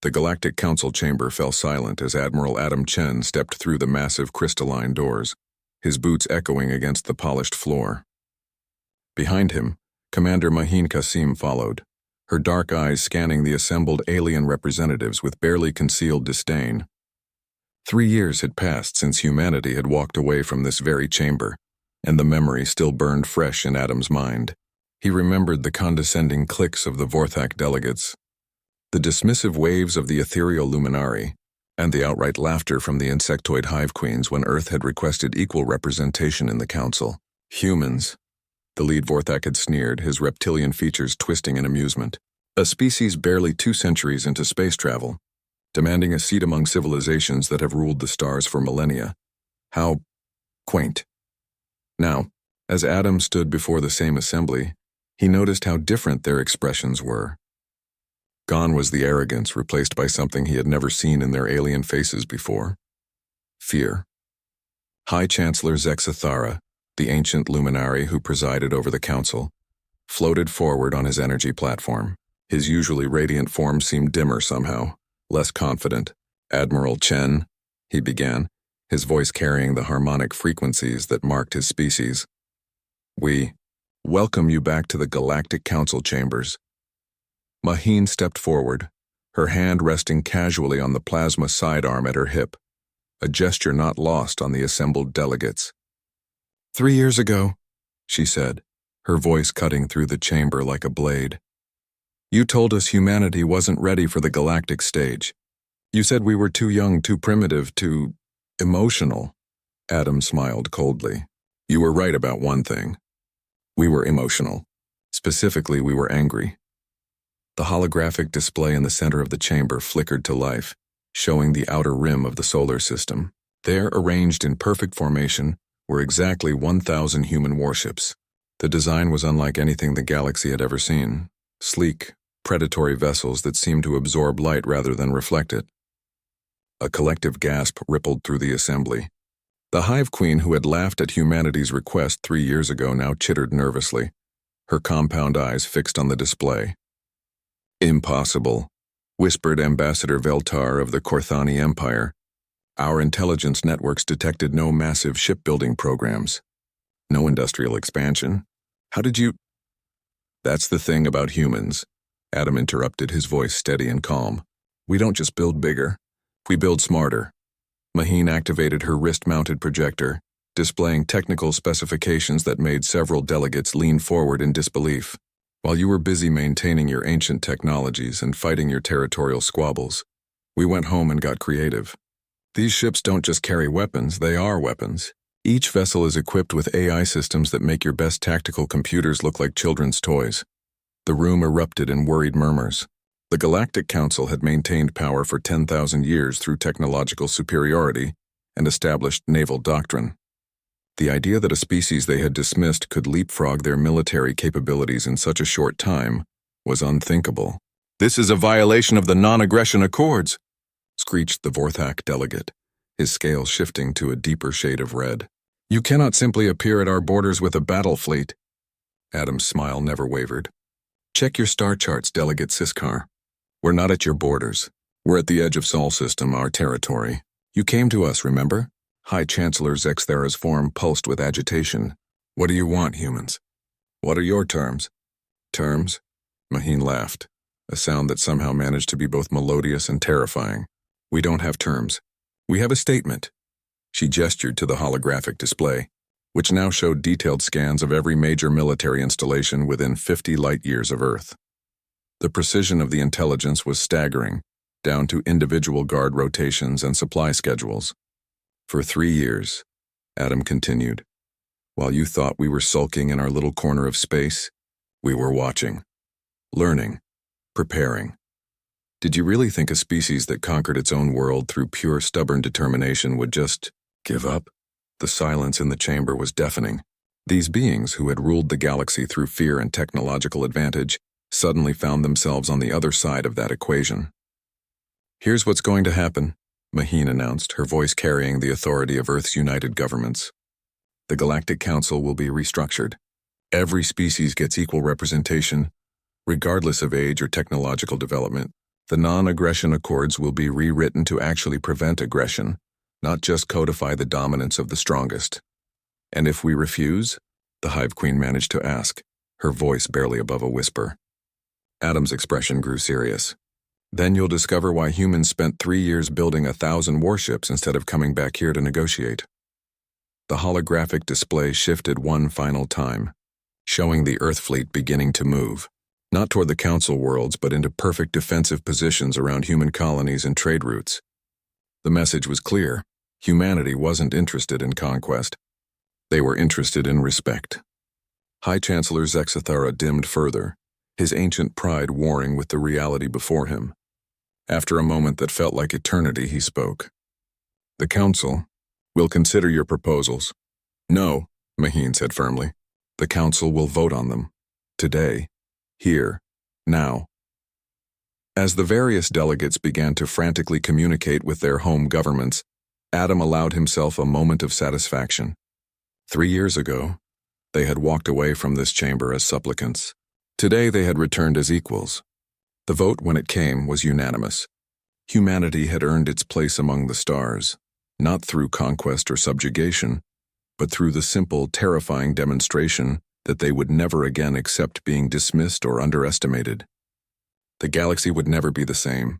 The Galactic Council chamber fell silent as Admiral Adam Chen stepped through the massive crystalline doors, his boots echoing against the polished floor. Behind him, Commander Mahin Qasim followed, her dark eyes scanning the assembled alien representatives with barely concealed disdain. 3 years had passed since humanity had walked away from this very chamber, and the memory still burned fresh in Adam's mind. He remembered the condescending cliques of the Vorthak delegates, the dismissive waves of the ethereal luminari, and the outright laughter from the insectoid hive queens when Earth had requested equal representation in the council. Humans, the lead Vorthak had sneered, his reptilian features twisting in amusement. A species barely 2 centuries into space travel, demanding a seat among civilizations that have ruled the stars for millennia. How quaint. Now, as Adam stood before the same assembly, he noticed how different their expressions were. Gone was the arrogance, replaced by something he had never seen in their alien faces before. Fear. High Chancellor Zexathara, the ancient luminary who presided over the council, floated forward on his energy platform. His usually radiant form seemed dimmer somehow, less confident. "Admiral Chen," he began, his voice carrying the harmonic frequencies that marked his species. "We welcome you back to the Galactic Council chambers." Mahin stepped forward, her hand resting casually on the plasma sidearm at her hip, a gesture not lost on the assembled delegates. 3 years ago," she said, her voice cutting through the chamber like a blade, "you told us humanity wasn't ready for the galactic stage. You said we were too young, too primitive, too emotional." Adam smiled coldly. "You were right about one thing. We were emotional. Specifically, we were angry." The holographic display in the center of the chamber flickered to life, showing the outer rim of the solar system. There, arranged in perfect formation, were exactly 1,000 human warships. The design was unlike anything the galaxy had ever seen. Sleek, predatory vessels that seemed to absorb light rather than reflect it. A collective gasp rippled through the assembly. The Hive Queen who had laughed at humanity's request 3 years ago now chittered nervously, her compound eyes fixed on the display. "Impossible," whispered Ambassador Veltar of the Korthani Empire. "Our intelligence networks detected no massive shipbuilding programs. No industrial expansion. How did you—" "That's the thing about humans," Adam interrupted, his voice steady and calm. "We don't just build bigger. We build smarter." Mahin activated her wrist-mounted projector, displaying technical specifications that made several delegates lean forward in disbelief. "While you were busy maintaining your ancient technologies and fighting your territorial squabbles, we went home and got creative. These ships don't just carry weapons, they are weapons. Each vessel is equipped with AI systems that make your best tactical computers look like children's toys." The room erupted in worried murmurs. The Galactic Council had maintained power for 10,000 years through technological superiority and established naval doctrine. The idea that a species they had dismissed could leapfrog their military capabilities in such a short time was unthinkable. "This is a violation of the non-aggression accords," screeched the Vorthak delegate, his scales shifting to a deeper shade of red. "You cannot simply appear at our borders with a battle fleet." Adam's smile never wavered. "Check your star charts, Delegate Siskar. We're not at your borders. We're at the edge of Sol System, our territory. You came to us, remember?" High Chancellor Zexthera's form pulsed with agitation. "What do you want, humans? What are your terms?" "Terms?" Mahin laughed, a sound that somehow managed to be both melodious and terrifying. "We don't have terms. We have a statement." She gestured to the holographic display, which now showed detailed scans of every major military installation within 50 light-years of Earth. The precision of the intelligence was staggering, down to individual guard rotations and supply schedules. "For 3 years," Adam continued, "while you thought we were sulking in our little corner of space, we were watching, learning, preparing. Did you really think a species that conquered its own world through pure stubborn determination would just give up?" The silence in the chamber was deafening. These beings who had ruled the galaxy through fear and technological advantage suddenly found themselves on the other side of that equation. "Here's what's going to happen," Mahin announced, her voice carrying the authority of Earth's united governments. "The Galactic Council will be restructured. Every species gets equal representation, regardless of age or technological development. The non-aggression accords will be rewritten to actually prevent aggression, not just codify the dominance of the strongest. And if we refuse? The Hive Queen managed to ask, her voice barely above a whisper. Adam's expression grew serious. Then you'll discover why humans spent 3 years building 1,000 warships instead of coming back here to negotiate. The holographic display shifted one final time, showing the Earth fleet beginning to move, not toward the Council worlds but into perfect defensive positions around human colonies and trade routes. The message was clear. Humanity wasn't interested in conquest. They were interested in respect. High Chancellor Zexathara dimmed further, his ancient pride warring with the reality before him. After a moment that felt like eternity, he spoke. The Council will consider your proposals. No, Maheen said firmly. The Council will vote on them. Today. Here. Now. As the various delegates began to frantically communicate with their home governments, Adam allowed himself a moment of satisfaction. 3 years ago, they had walked away from this chamber as supplicants. Today they had returned as equals. The vote, when it came, was unanimous. Humanity had earned its place among the stars, not through conquest or subjugation, but through the simple, terrifying demonstration that they would never again accept being dismissed or underestimated. The galaxy would never be the same,